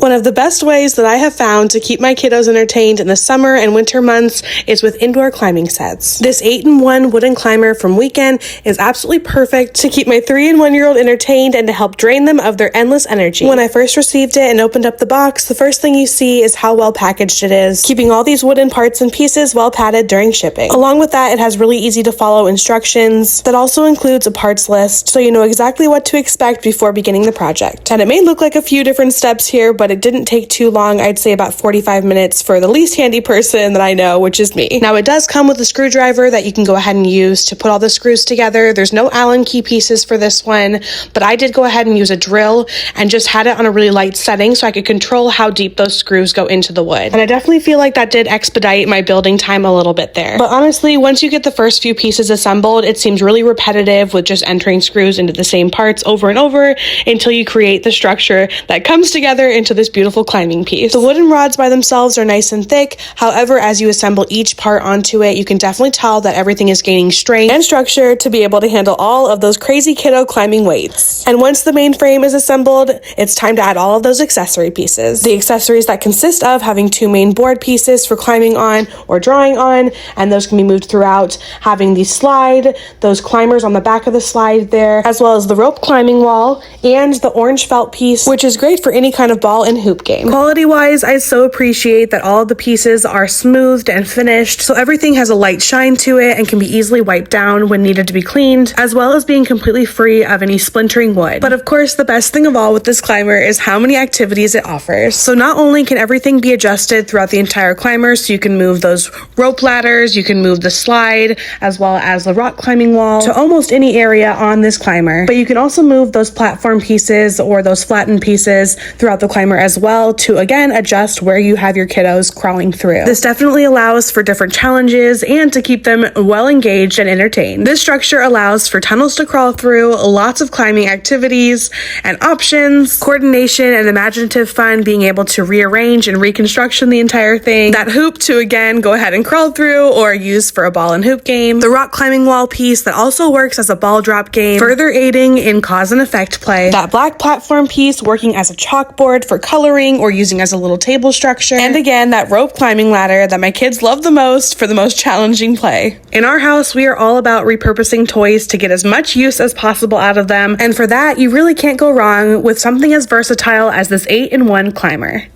One of the best ways that I have found to keep my kiddos entertained in the summer and winter months is with indoor climbing sets. This 8-in-1 wooden climber from Weekan is absolutely perfect to keep my 3 and 1-year-old entertained and to help drain them of their endless energy. When I first received it and opened up the box, the first thing you see is how well packaged it is, keeping all these wooden parts and pieces well padded during shipping. Along with that, it has really easy to follow instructions that also includes a parts list, so you know exactly what to expect before beginning the project. And it may look like a few different steps here, but it didn't take too long. I'd say about 45 minutes for the least handy person that I know, which is me. Now, it does come with a screwdriver that you can go ahead and use to put all the screws together. There's no Allen key pieces for this one, but I did go ahead and use a drill and just had it on a really light setting so I could control how deep those screws go into the wood. And I definitely feel like that did expedite my building time a little bit there. But honestly, once you get the first few pieces assembled, it seems really repetitive with just entering screws into the same parts over and over until you create the structure that comes together into this beautiful climbing piece. The wooden rods by themselves are nice and thick. However, as you assemble each part onto it, you can definitely tell that everything is gaining strength and structure to be able to handle all of those crazy kiddo climbing weights. And once the main frame is assembled, it's time to add all of those accessory pieces. The accessories that consist of having 2 main board pieces for climbing on or drawing on, and those can be moved throughout, having the slide, those climbers on the back of the slide there, as well as the rope climbing wall and the orange felt piece, which is great for any kind of ball and hoop game. Quality wise, I so appreciate that all of the pieces are smoothed and finished, so everything has a light shine to it and can be easily wiped down when needed to be cleaned, as well as being completely free of any splintering wood. But of course, the best thing of all with this climber is how many activities it offers. So not only can everything be adjusted throughout the entire climber, so you can move those rope ladders, you can move the slide, as well as the rock climbing wall to almost any area on this climber, but you can also move those platform pieces or those flattened pieces throughout the climber as well to again adjust where you have your kiddos crawling through. This definitely allows for different challenges and to keep them well engaged and entertained. This structure allows for tunnels to crawl through, lots of climbing activities and options, coordination and imaginative fun, being able to rearrange and reconstruction the entire thing, that hoop to again go ahead and crawl through or use for a ball and hoop game, the rock climbing wall piece that also works as a ball drop game, further aiding in cause and effect play, that black platform piece working as a chalkboard for coloring or using as a little table structure, and again that rope climbing ladder that my kids love the most for the most challenging play. In our house, we are all about repurposing toys to get as much use as possible out of them, and for that you really can't go wrong with something as versatile as this 8-in-1 climber.